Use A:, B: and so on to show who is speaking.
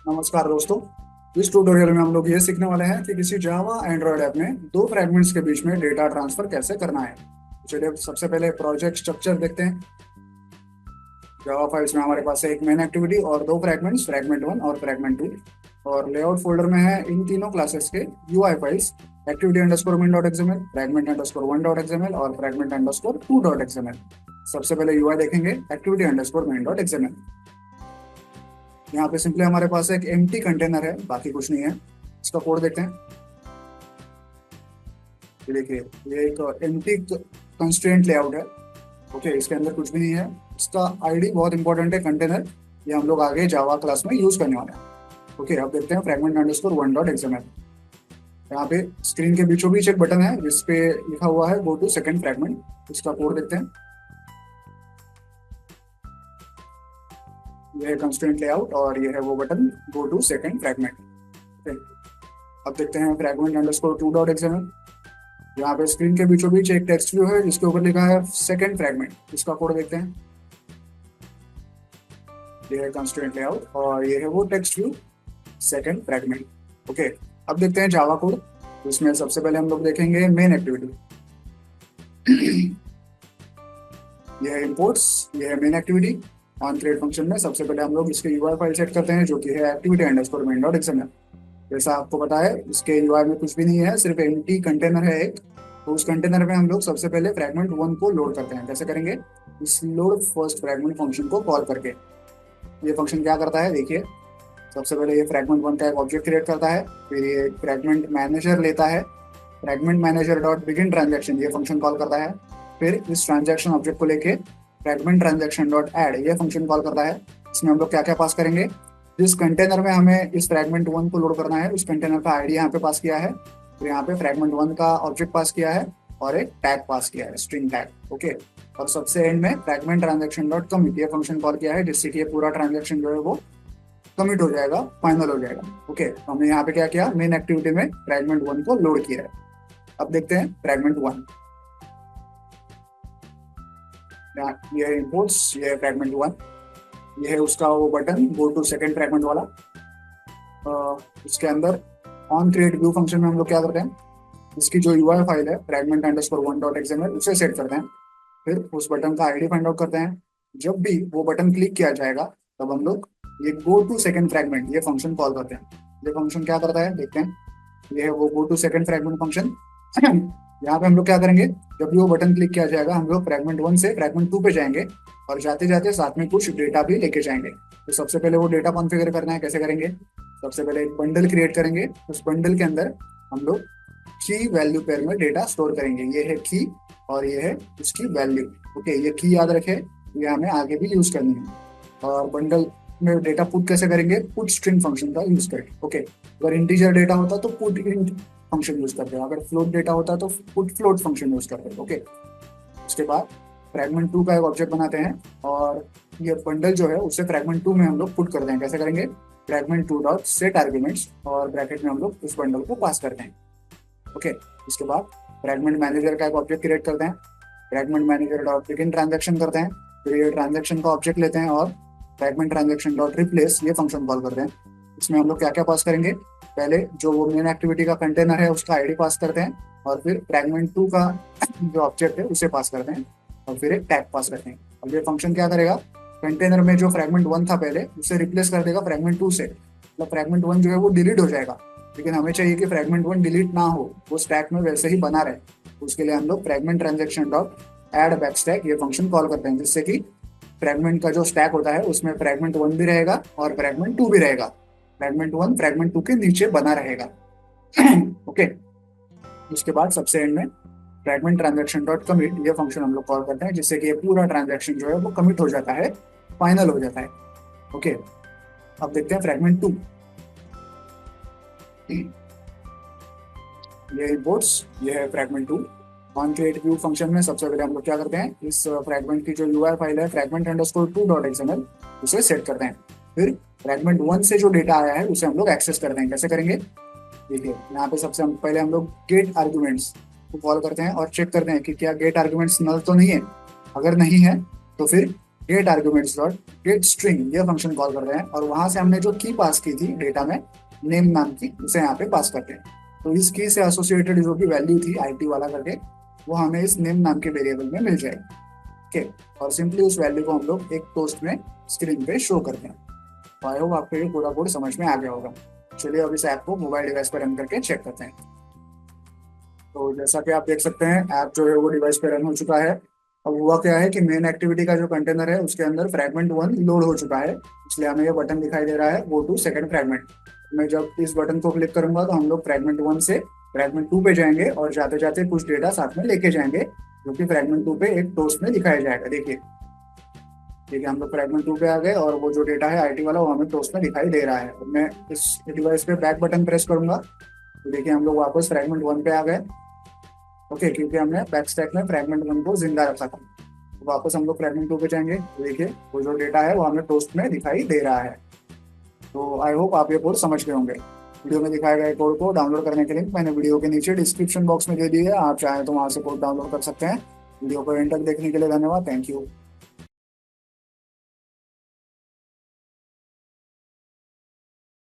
A: नमस्कार दोस्तों। इस ट्यूटोरियल में हम लोग ये सीखने वाले हैं कि किसी जावा एंड्रॉयड ऐप में दो फ्रेगमेंट्स के बीच में डेटा ट्रांसफर कैसे करना है। चलिए सबसे पहले प्रोजेक्ट स्ट्रक्चर देखते हैं। जावा फाइल्स में हमारे पास है एक मेन एक्टिविटी और दो फ्रेगमेंट्स, फ्रेगमेंट वन और फ्रेगमेंट टू। और लेआउट फोल्डर में है इन तीनों क्लासेस के UI files, activity underscore main dot XML, fragment underscore one dot XML और fragment underscore two dot XML. सबसे पहले यूआई देखेंगे, activity underscore main dot XML. यहाँ पे सिंपली हमारे पास एक एम्प्टी कंटेनर है, बाकी कुछ नहीं है। इसका कोड देखते हैं। ये देखिए, ये एक एम्प्टी कंस्ट्रेंट लेआउट है। ओके, इसके अंदर कुछ भी नहीं है। इसका आईडी बहुत इंपॉर्टेंट है, कंटेनर। ये हम लोग आगे जावा क्लास में यूज करने वाले हैं। ओके, अब देखते हैं fragment underscore one dot XML. यहाँ पे स्क्रीन के बीचों बीच एक बटन है जिसपे लिखा हुआ है गो टू सेकंड फ्रेगमेंट। इसका कोड देखते हैं। ये है कंस्ट्रेंट लेआउट और ये है वो button go to second fragment. अब देखते हैं fragment underscore two dot XML. यहाँ पे स्क्रीन के बीचों बीच एक टेक्स्ट व्यू है जिसके ऊपर लिखा है सेकंड फ्रेगमेंट। इसका कोड देखते हैं। ये है कंस्ट्रेंट लेआउट और ये है वो text view second fragment. Okay, अब देखते हैं जावा कोड। तो इसमें सबसे पहले हम लोग देखेंगे मेन एक्टिविटी। ये है इंपोर्ट्स, ये है main activity. On create function में सबसे पहले हम लोग इसके यूआई फाइल सेट करते हैं जो कि है activity underscore main dot XML. जैसा आपको पता है, इसके यूआई में कुछ भी नहीं है, सिर्फ एम्प्टी कंटेनर है एक। तो उस कंटेनर में हम लोग सबसे पहले फ्रेगमेंट वन को लोड करते हैं। कैसे करेंगे? इस लोड फर्स्ट फ्रेगमेंट फंक्शन को कॉल करके। ये फंक्शन क्या करता है देखिए। सबसे पहले ये फ्रेगमेंट वन का एक ऑब्जेक्ट क्रिएट करता है, फिर ये फ्रेगमेंट मैनेजर लेता है। Fragment manager dot begin transaction ये फंक्शन कॉल करता है। फिर इस ट्रांजेक्शन ऑब्जेक्ट को लेके फ्रेगमेंट ट्रांजेक्शन डॉट ऐड ये फंक्शन कॉल करता है। इसमें हम लोग क्या क्या पास करेंगे? जिस कंटेनर में हमें इस फ्रेगमेंट वन को लोड करना है उस कंटेनर का आईडी यहाँ पे पास किया है। तो यहाँ पे फ्रेगमेंट वन का ऑब्जेक्ट पास किया है और एक टैग पास किया है, स्ट्रिंग टैग। ओके, और सबसे एंड में फ्रेगमेंट ट्रांजेक्शन डॉट कमिट ये फंक्शन कॉल किया है जिससे कि ये पूरा ट्रांजेक्शन जो है वो कमिट हो जाएगा, फाइनल हो जाएगा। ओके, तो हमने यहाँ पे क्या किया? मेन एक्टिविटी में फ्रेगमेंट वन को लोड किया है। अब देखते हैं फ्रेगमेंट वन। ये है इंपोर्ट्स, ये है फ्रेगमेंट वन। ये है उसका वो button go to second fragment वाला। इसके अंदर ऑन क्रिएट व्यू फंक्शन में हम लोग क्या करते हैं? इसकी जो यूआई फाइल है fragment underscore one dot XML उसे सेट करते हैं। फिर उस बटन का आईडी फाइंड आउट करते हैं। जब भी वो बटन क्लिक किया जाएगा तब हम लोग ये गो टू सेकंड फ्रेगमेंट ये फंक्शन कॉल करते हैं। ये फंक्शन क्या करता है देखते हैं। ये है वो go to second fragment function. यहाँ पे हम लोग क्या करेंगे? जब भी वो बटन क्लिक किया जाएगा हम लोग फ्रेगमेंट वन से फ्रेगमेंट टू पे जाएंगे और जाते जाते साथ में कुछ डेटा भी लेके जाएंगे। तो सबसे पहले वो डेटा कॉन्फ़िगर करना है। कैसे करेंगे? सबसे पहले एक बंडल क्रिएट करेंगे। उस बंडल के अंदर हम लोग की वैल्यू पेयर में डेटा स्टोर करेंगे। ये है की और ये है उसकी वैल्यू। ओके, ये की याद रखे, ये हमें आगे भी यूज करनी है। और बंडल में डेटा पुट कैसे करेंगे? पुट स्ट्रिंग फंक्शन का यूज करके। ओके, अगर इंटीजर डेटा होता तो पुट इंट फंक्शन यूज करते हैं, अगर फ्लोट डेटा होता तो पुट फ्लोट फंक्शन यूज करते हैं। ओके, उसके बाद फ्रेगमेंट टू का एक ऑब्जेक्ट बनाते हैं और ये बंडल जो है उसे फ्रेगमेंट टू में हम लोग पुट करते हैं। कैसे करेंगे? Fragment to dot set arguments और ब्रैकेट में हम लोग इस बंडल को पास करते हैं। ओके, इसके बाद फ्रेगमेंट मैनेजर का एक ऑब्जेक्ट क्रिएट करते हैं। Fragment manager dot begin transaction करते हैं। फिर ये ट्रांजेक्शन का ऑब्जेक्ट लेते हैं और फ्रेगमेंट ट्रांजेक्शन डॉट रिप्लेस ये फंक्शन कॉल करते हैं। इसमें हम लोग क्या क्या पास करेंगे? पहले जो वो मेन एक्टिविटी का कंटेनर है उसका आईडी पास करते हैं और फिर फ्रेगमेंट टू का जो ऑब्जेक्ट है उसे पास करते हैं और फिर एक टैग पास करते हैं। अब ये फंक्शन क्या करेगा? कंटेनर में जो फ्रेगमेंट वन था पहले उसे रिप्लेस कर देगा फ्रेगमेंट टू से। मतलब फ्रेगमेंट वन जो है वो डिलीट हो जाएगा, लेकिन हमें चाहिए कि फ्रेगमेंट वन डिलीट ना हो, वो स्टैक में वैसे ही बना रहे। उसके लिए हम लोग fragment transaction dot add back stack ये फंक्शन कॉल करते हैं जिससे कि फ्रेगमेंट का जो स्टैक होता है उसमें फ्रेगमेंट वन भी रहेगा और फ्रेगमेंट टू भी रहेगा। फ्रेगमेंट वन फ्रेगमेंट टू के नीचे बना रहेगा। ओके, उसके बाद सबसे एंड में फ्रेगमेंट ट्रांजेक्शन डॉट कमिट ये फंक्शन हम लोग कॉल करते हैं जिससे कि ये पूरा ट्रांजेक्शन जो है वो कमिट हो जाता है, फाइनल हो जाता है। ओके, अब देखते हैं फ्रेगमेंट टू। ये इंपोर्ट्स, ये है fragment two. On create view function में सबसे पहले हम लोग क्या करते हैं? इस फ्रेगमेंट की जो यूआई फाइल है fragment underscore two dot XML उसे सेट करते हैं। फिर फ्रेगमेंट वन से जो डेटा आया है उसे हम लोग एक्सेस करते हैं। कैसे करेंगे? देखिए, यहाँ पे सबसे पहले हम लोग गेट आर्ग्यूमेंट्स को कॉल करते हैं और चेक करते हैं कि क्या गेट आर्ग्यूमेंट्स नल तो नहीं है। अगर नहीं है तो फिर get arguments dot get string ये फंक्शन कॉल कर रहे हैं, और वहां से हमने जो की पास की थी डेटा में नेम नाम की, उसे यहाँ पे पास करते हैं। तो इस की से एसोसिएटेड जो भी वैल्यू थी आईटी वाला करके, वो हमें इस नेम नाम के वेरिएबल में मिल जाएगी। ओके, और सिंपली उस वैल्यू को हम लोग एक टोस्ट में स्क्रीन पे शो करते हैं। तो आई होप आपको ये पूरा कोड समझ में आ गया होगा। चलिए अब इस ऐप को मोबाइल डिवाइस पर रन करके चेक करते हैं। तो जैसा कि आप देख सकते हैं, ऐप जो है वो डिवाइस पे रन हो चुका है। अब हुआ क्या है कि मेन एक्टिविटी का जो कंटेनर है उसके अंदर फ्रैगमेंट 1 लोड हो चुका है, इसलिए हमें ये बटन दिखाई दे रहा है गो टू सेकंड फ्रैगमेंट। मैं जब इस बटन को क्लिक करूंगा तो हम लोग फ्रैगमेंट 1 से फ्रैगमेंट 2 पे जाएंगे, और जाते जाते कुछ डेटा साथ में लेके जाएंगे, जो कि फ्रैगमेंट 2 पे एक टोस्ट में दिखाया जाएगा। देखिए, ठीक है, हम लोग फ्रैगमेंट 2 पे आ गए, और वो जो डेटा है आईटी वाला वो हमें टोस्ट में दिखाई दे रहा है। और मैं इस डिवाइस पे बैक बटन प्रेस करूंगा तो देखिए हम लोग वापस फ्रैगमेंट 1 पे आ गए। ओके, क्योंकि हमने बैक स्टैक में फ्रैगमेंट 1 को जिंदा रखा था। तो वापस हम लोग फ्रैगमेंट 2 पे जाएंगे तो देखिए वो जो डेटा है वो हमें टोस्ट में दिखाई दे रहा है। तो आई होप आप ये कोड समझ गए होंगे। वीडियो में दिखाए गए कोड को डाउनलोड करने के लिंक मैंने वीडियो के नीचे डिस्क्रिप्शन बॉक्स में दे दी है, आप चाहें तो वहां से कोड डाउनलोड कर सकते हैं। वीडियो को एंड तक देखने के लिए धन्यवाद। Thank you.